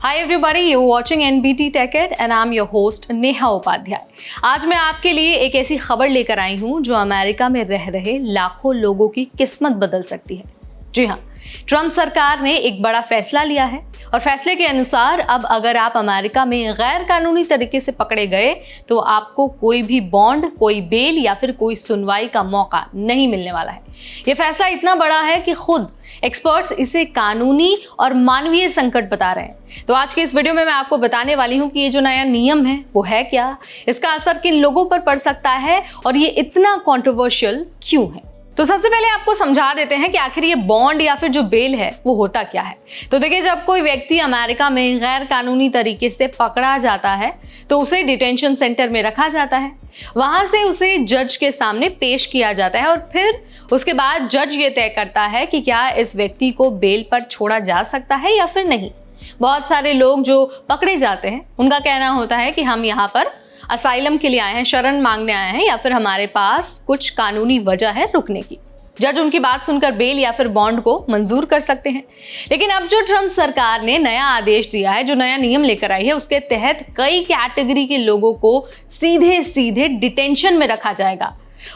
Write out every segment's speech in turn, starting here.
Hi everybody, you're watching NBT Tech Ed and I'm your host Neha Upadhyay. आज मैं आपके लिए एक ऐसी खबर लेकर आई हूँ जो अमेरिका में रह रहे लाखों लोगों की किस्मत बदल सकती है। जी हाँ, ट्रम्प सरकार ने एक बड़ा फैसला लिया है और फैसले के अनुसार अब अगर आप अमेरिका में गैर कानूनी तरीके से पकड़े गए तो आपको कोई भी बॉन्ड, कोई बेल या फिर कोई सुनवाई का मौका नहीं मिलने वाला है। ये फैसला इतना बड़ा है कि खुद एक्सपर्ट्स इसे कानूनी और मानवीय संकट बता रहे हैं। तो आज के इस वीडियो में मैं आपको बताने वाली हूँ कि ये जो नया नियम है वो है क्या, इसका असर किन लोगों पर पड़ सकता है और ये इतना कंट्रोवर्शियल क्यों है। तो सबसे पहले आपको समझा देते हैं कि आखिर ये बॉन्ड या फिर जो बेल है वो होता क्या है। तो देखिए, जब कोई व्यक्ति अमेरिका में गैर कानूनी तरीके से पकड़ा जाता है तो उसे डिटेंशन सेंटर में रखा जाता है। वहां से उसे जज के सामने पेश किया जाता है और फिर उसके बाद जज ये तय करता है कि क्या इस व्यक्ति को बेल पर छोड़ा जा सकता है या फिर नहीं। बहुत सारे लोग जो पकड़े जाते हैं उनका कहना होता है कि हम यहाँ पर असाइलम के लिए आए हैं, शरण मांगने आए हैं या फिर हमारे पास कुछ कानूनी वजह है रुकने की। जज उनकी बात सुनकर बेल या फिर बॉन्ड को मंजूर कर सकते हैं। लेकिन अब जो ट्रम्प सरकार ने नया आदेश दिया है, जो नया नियम लेकर आई है, उसके तहत कई कैटेगरी के लोगों को सीधे सीधे डिटेंशन में रखा जाएगा।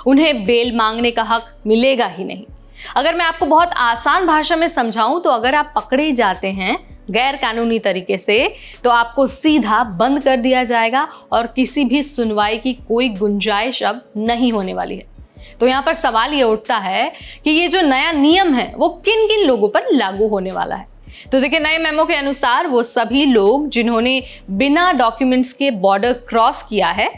उन्हें बेल मांगने का हक मिलेगा ही नहीं। अगर मैं आपको बहुत आसान भाषा में समझाऊं तो अगर आप पकड़े जाते हैं गैर कानूनी तरीके से तो आपको सीधा बंद कर दिया जाएगा और किसी भी सुनवाई की कोई गुंजाइश अब नहीं होने वाली है। तो यहाँ पर सवाल ये उठता है कि ये जो नया नियम है वो किन किन लोगों पर लागू होने वाला है। तो देखिए, नए मेमो के अनुसार वो सभी लोग जिन्होंने बिना डॉक्यूमेंट्स के बॉर्डर क्रॉस किया है,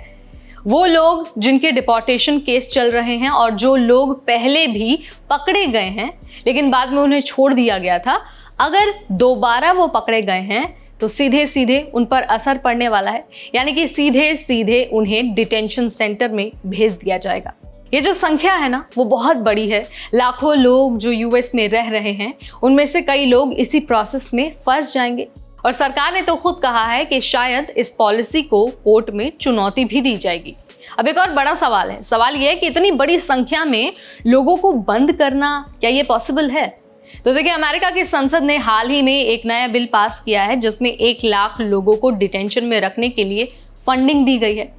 वो लोग जिनके डिपोर्टेशन केस चल रहे हैं और जो लोग पहले भी पकड़े गए हैं लेकिन बाद में उन्हें छोड़ दिया गया था, अगर दोबारा वो पकड़े गए हैं तो सीधे सीधे उन पर असर पड़ने वाला है, यानी कि सीधे सीधे उन्हें डिटेंशन सेंटर में भेज दिया जाएगा। ये जो संख्या है ना वो बहुत बड़ी है। लाखों लोग जो यूएस में रह रहे हैं उनमें से कई लोग इसी प्रोसेस में फंस जाएंगे और सरकार ने तो खुद कहा है कि शायद इस पॉलिसी को कोर्ट में चुनौती भी दी जाएगी। अब एक और बड़ा सवाल है। सवाल ये है कि इतनी बड़ी संख्या में लोगों को बंद करना, क्या ये पॉसिबल है? तो देखिए, अमेरिका की संसद ने हाल ही में एक नया बिल पास किया है जिसमें 1 लाख लोगों को डिटेंशन में रखने के लिए फंडिंग दी गई है।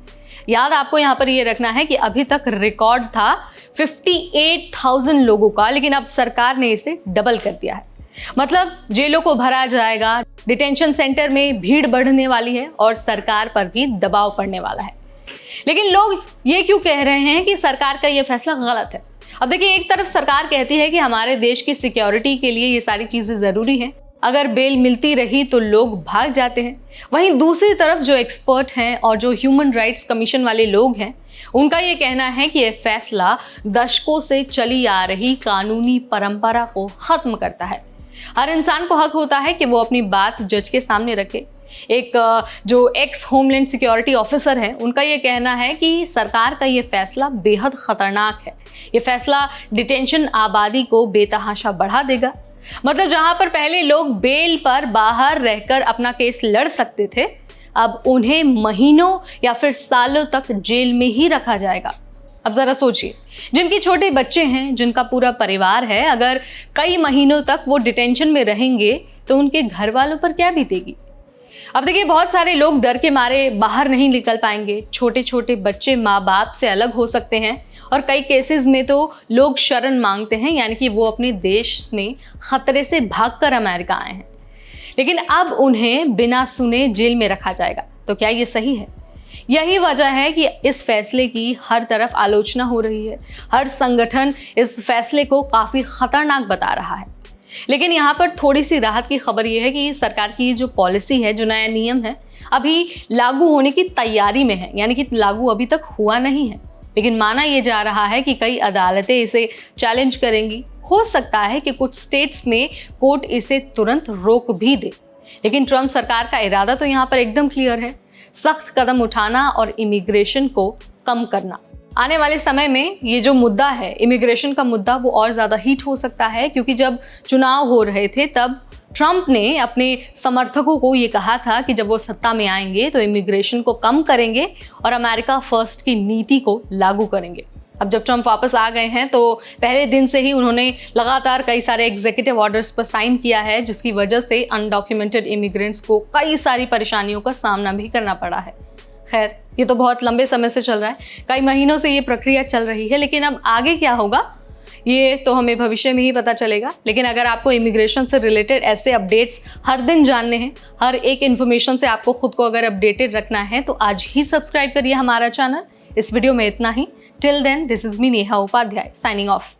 याद आपको यहाँ पर ये रखना है कि अभी तक रिकॉर्ड था 58,000 लोगों का, लेकिन अब सरकार ने इसे डबल कर दिया है। मतलब जेलों को भरा जाएगा, डिटेंशन सेंटर में भीड़ बढ़ने वाली है और सरकार पर भी दबाव पड़ने वाला है। लेकिन लोग ये क्यों कह रहे हैं कि सरकार का ये फैसला गलत है? अब देखिए, एक तरफ सरकार कहती है कि हमारे देश की सिक्योरिटी के लिए ये सारी चीजें जरूरी हैं, अगर बेल मिलती रही तो लोग भाग जाते हैं। वहीं दूसरी तरफ जो एक्सपर्ट हैं और जो ह्यूमन राइट्स कमीशन वाले लोग हैं, उनका ये कहना है कि यह फैसला दशकों से चली आ रही कानूनी परंपरा को खत्म करता है। हर इंसान को हक होता है कि वो अपनी बात जज के सामने रखे। एक जो एक्स होमलैंड सिक्योरिटी ऑफिसर है, उनका ये कहना है कि सरकार का ये फैसला बेहद खतरनाक है। ये फैसला डिटेंशन आबादी को बेतहाशा बढ़ा देगा। मतलब जहां पर पहले लोग बेल पर बाहर रहकर अपना केस लड़ सकते थे, अब उन्हें महीनों या फिर सालों तक जेल में ही रखा जाएगा। अब जरा सोचिए, जिनके छोटे बच्चे हैं, जिनका पूरा परिवार है, अगर कई महीनों तक वो डिटेंशन में रहेंगे तो उनके घर वालों पर क्या बीतेगी। अब देखिए, बहुत सारे लोग डर के मारे बाहर नहीं निकल पाएंगे। छोटे छोटे बच्चे माँ बाप से अलग हो सकते हैं और कई केसेस में तो लोग शरण मांगते हैं, यानी कि वो अपने देश में खतरे से भागकर अमेरिका आए हैं, लेकिन अब उन्हें बिना सुने जेल में रखा जाएगा। तो क्या ये सही है? यही वजह है कि इस फैसले की हर तरफ आलोचना हो रही है। हर संगठन इस फैसले को काफ़ी खतरनाक बता रहा है। लेकिन यहाँ पर थोड़ी सी राहत की खबर ये है कि सरकार की जो पॉलिसी है, जो नया नियम है, अभी लागू होने की तैयारी में है, यानी कि लागू अभी तक हुआ नहीं है। लेकिन माना यह जा रहा है कि कई अदालतें इसे चैलेंज करेंगी। हो सकता है कि कुछ स्टेट्स में कोर्ट इसे तुरंत रोक भी दे। लेकिन ट्रम्प सरकार का इरादा तो यहाँ पर एकदम क्लियर है, सख्त कदम उठाना और इमिग्रेशन को कम करना। आने वाले समय में ये जो मुद्दा है, इमिग्रेशन का मुद्दा, वो और ज़्यादा हीट हो सकता है, क्योंकि जब चुनाव हो रहे थे तब ट्रम्प ने अपने समर्थकों को ये कहा था कि जब वो सत्ता में आएंगे तो इमिग्रेशन को कम करेंगे और अमेरिका फर्स्ट की नीति को लागू करेंगे। अब जब ट्रम्प वापस आ गए हैं तो पहले दिन से ही उन्होंने लगातार कई सारे एग्जीक्यूटिव ऑर्डर्स पर साइन किया है, जिसकी वजह से अनडॉक्यूमेंटेड इमिग्रेंट्स को कई सारी परेशानियों का सामना भी करना पड़ा है। खैर, ये तो बहुत लंबे समय से चल रहा है, कई महीनों से ये प्रक्रिया चल रही है, लेकिन अब आगे क्या होगा ये तो हमें भविष्य में ही पता चलेगा। लेकिन अगर आपको इमिग्रेशन से रिलेटेड ऐसे अपडेट्स हर दिन जानने हैं, हर एक इन्फॉर्मेशन से आपको खुद को अगर अपडेटेड रखना है, तो आज ही सब्सक्राइब करिए हमारा चैनल। इस वीडियो में इतना ही। Till then, this is me Neha Upadhyay signing of.